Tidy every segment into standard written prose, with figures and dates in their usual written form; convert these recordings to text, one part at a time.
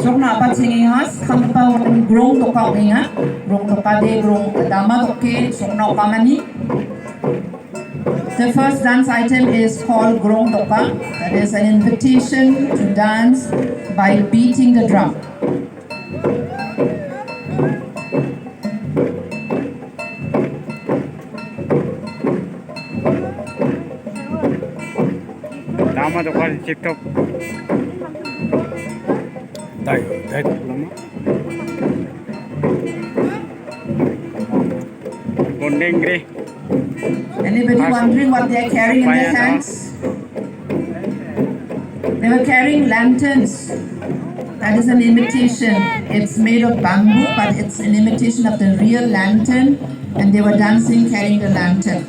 Sokna apat singihas kampawan grong toka inga grong toka de grong dama toke sokna okamani. The first dance item is called grong toka. That is an invitation to dance by beating the drum. Dama toka TikTok. Tayo, lama. Bonding gre. Anybody wondering what they are carrying in their hands? They were carrying lanterns. That is an imitation. It's made of bamboo, but it's an imitation of the real lantern. And they were dancing carrying the lantern.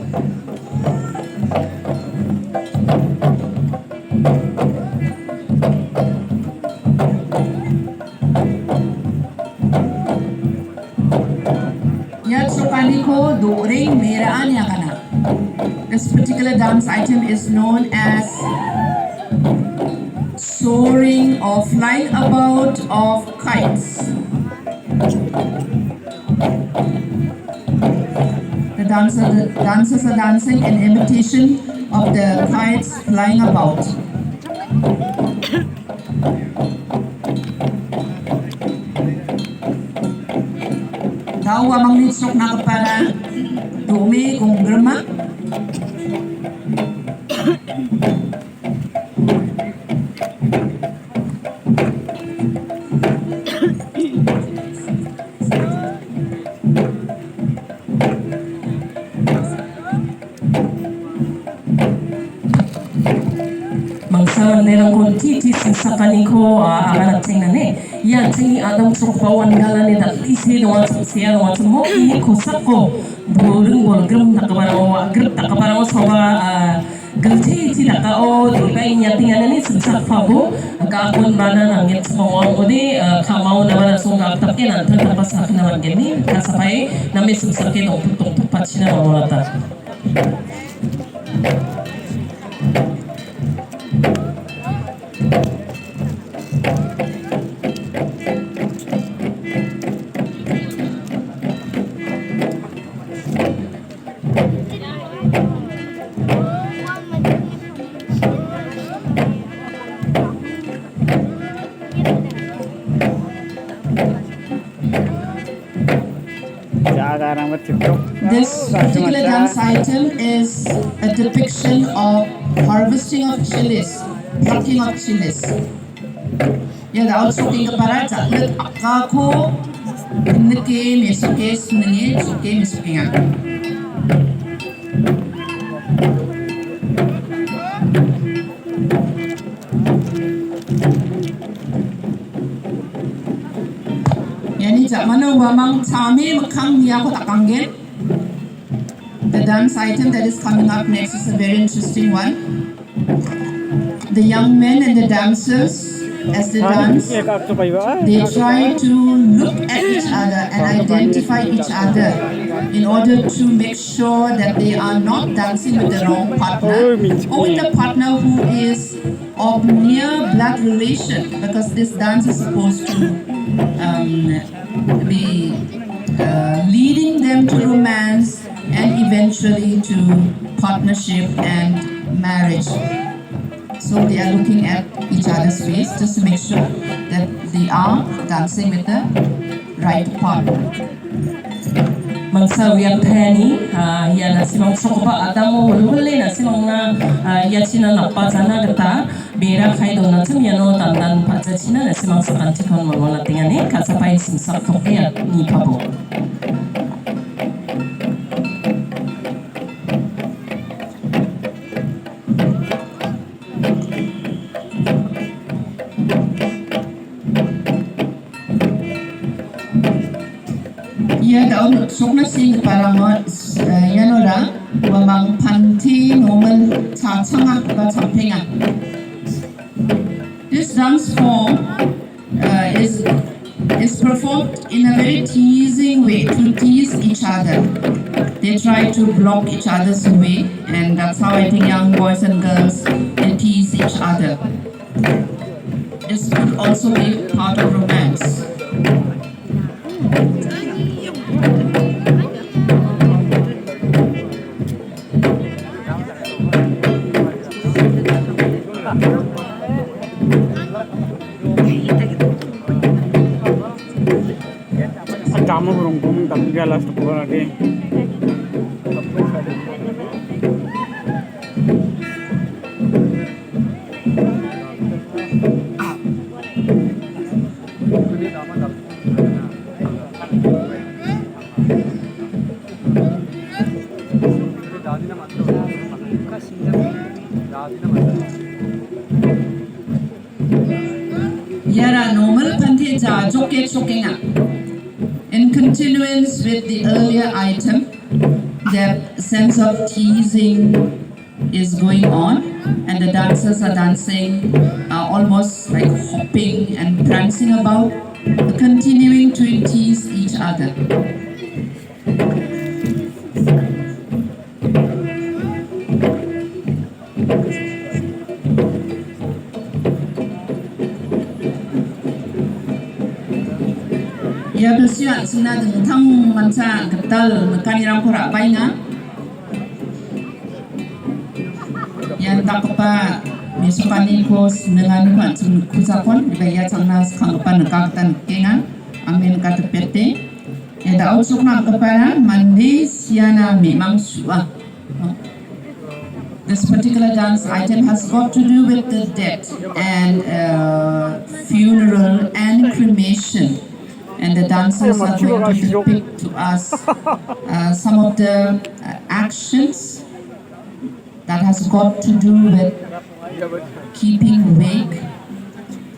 This particular dance item is known as soaring or flying about of kites. The dancers are dancing in imitation of the kites flying about. Tahu amang nitsok na kapara dumi kung germa. Mangsa nilang kunti sa kaniko anak tingnan ya tingi adam sokbawan galan ni isi doang siya doang semua ini kosako burung bolgam takabarawa grup takabarawa soba gelti tidak kau tiba ini tinggal ni sebesar fabo kakun mana nangin semua ode kamau nama langsung gak tapi nanti tempat satu nama gini kasapai nama sebesar kita untuk pacina mamolata. This particular dance item is a depiction of harvesting of chilies, plucking of chilies. Ya daud soking kapara caklet akako neke mesuke sunenge suke mesukenga. The dance item that is coming up next is a very interesting one. The young men and the dancers, as they dance, they try to look at each other and identify each other in order to make sure that they are not dancing with the wrong partner or with the partner who is of near blood relation, because this dance is supposed to be leading them to romance and eventually to partnership and marriage. So they are looking at each other's face just to make sure that they are dancing with the right partner. Mangsa wiang thani ya na simang sokoba adamo hulhule na simang na ya china na pazana gata bera khai do na chum yano tandan pacha china na simang sakanti kon molona tingane kasapai simsak toke ya ni pabo. Ya daun sokna sing parang yanora wamang panti nomen chachanga ba chaphenga. This dance form is is performed in a very teasing way to tease each other. They try to block each other's way, and that's how I think young boys and girls they tease each other. This could also be part of romance. Kamu burung tapi galas tu lagi. Yara normal panthi ja joke chokinga. In continuance with the earlier item, the sense of teasing is going on, and the dancers are dancing almost like hopping and prancing about, continuing to tease each other. Ya bersiap sena tentang manca getal mekan irang korak bainga. Yang tak kepa besokani ko dengan kuat kusakon dibaya cangna kangpan nekatan kenga amin kata pete. Ya tak usuk nak kepala mandi siana memang suah. This particular dance item has got to do with the death and funeral and cremation. And the dancers are going to depict to us some of the actions that has got to do with keeping wake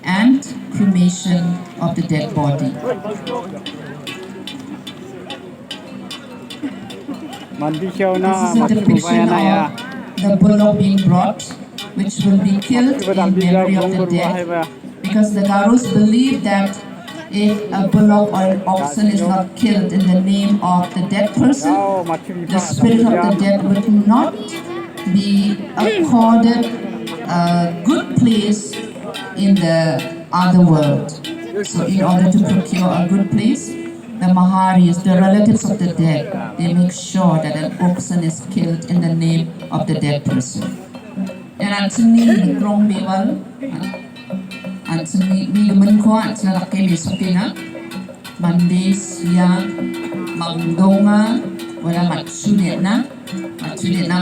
and cremation of the dead body. This is a depiction of the bullock being brought, which will be killed in memory of the dead, because the Garos believe that if a bullock or an oxen is not killed in the name of the dead person, the spirit of the dead would not be accorded a good place in the other world. So in order to procure a good place, the Maharis, the relatives of the dead, they make sure that an oxen is killed in the name of the dead person. And actually, the Grong Bewal, and we menko at na kami sukina mandi siya magdonga wala matsulit na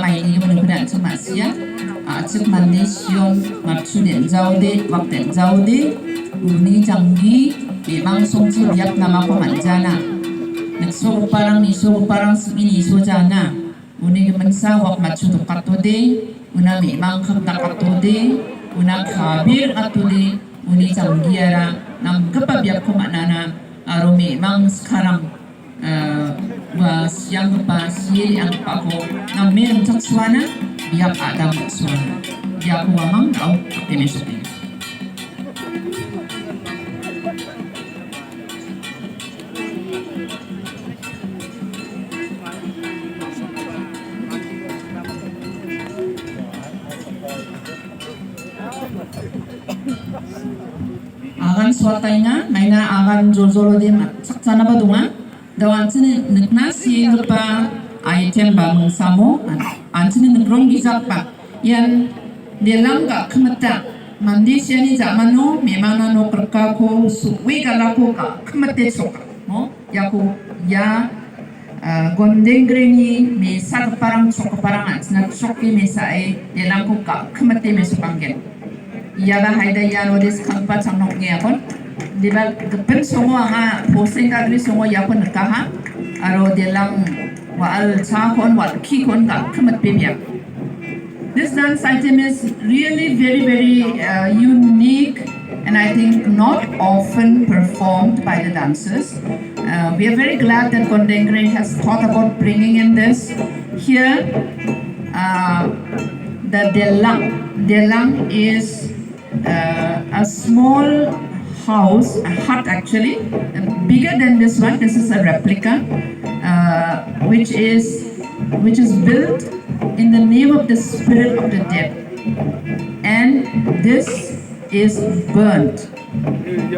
may ini menunggu sama siya acik mandi siyon matsulit jaude waktu jaude uni janggi memang songsi biak nama ko manjana nagso parang ini so jana uni mensa wak matsulit katode una memang kata katode una kabir katode uni janggiara nam kepabiak ko manana arome mang sekarang was yang kepa siri ang pako nam meron tak suana biak adam suana biak ko mamang tau temesuki. Agan suatainya, maina agan jol-jol di sana badunga. Dawan sini nekna si lupa item bangun samo, antini negrong gizak pa. Yan delang ka kemeta mandi siani zamano memang nano perkako suwe kalako ka kemete soka. Mo yaku ya gondeng greni me sak parang sok parangan nak soki me sae delang ko ka kemete me supanggen. Iya bah haida ya rodis kampa changnok nge akon diba gepen songo anga posing kadri songo yakon nekaha aro delang waal chakon wal kikon ka kemet pemia. This dance item is really very unique and I think not often performed by the dancers. We are very glad that Gondengre has thought about bringing in this. Here, the delang is a small house, a hut actually, bigger than this one. This is a replica, which is built in the name of the spirit of the dead, and this is burnt.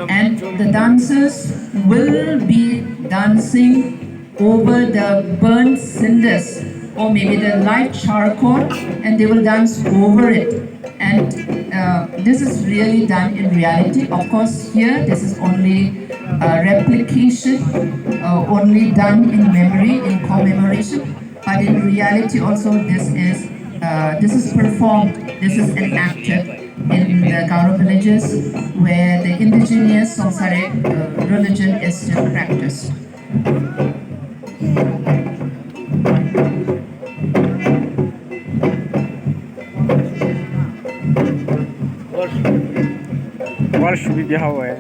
And the dancers will be dancing over the burnt cinders or maybe the light charcoal, and they will dance over it. And this is really done in reality. Of course, here this is only replication, only done in memory, in commemoration. But in reality, also this is performed. This is enacted in the Garo villages where the indigenous Somsaric religion is still practiced. वर्ष भी दिया हुआ है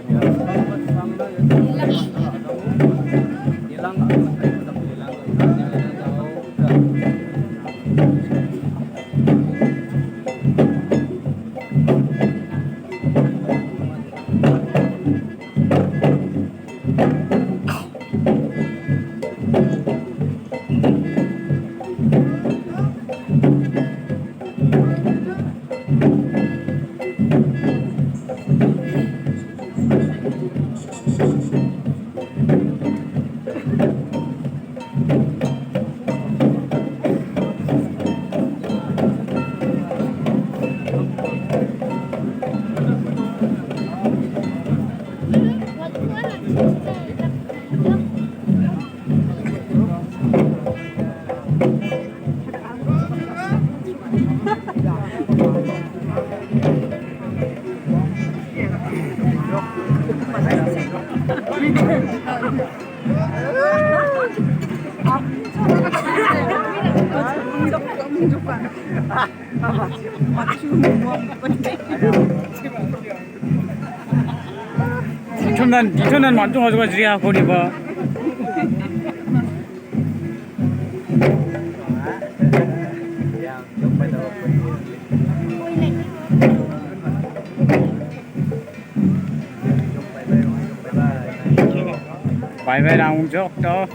이천난 만족하고 지야 거리 봐. Bye bye nào cũng chốt đó.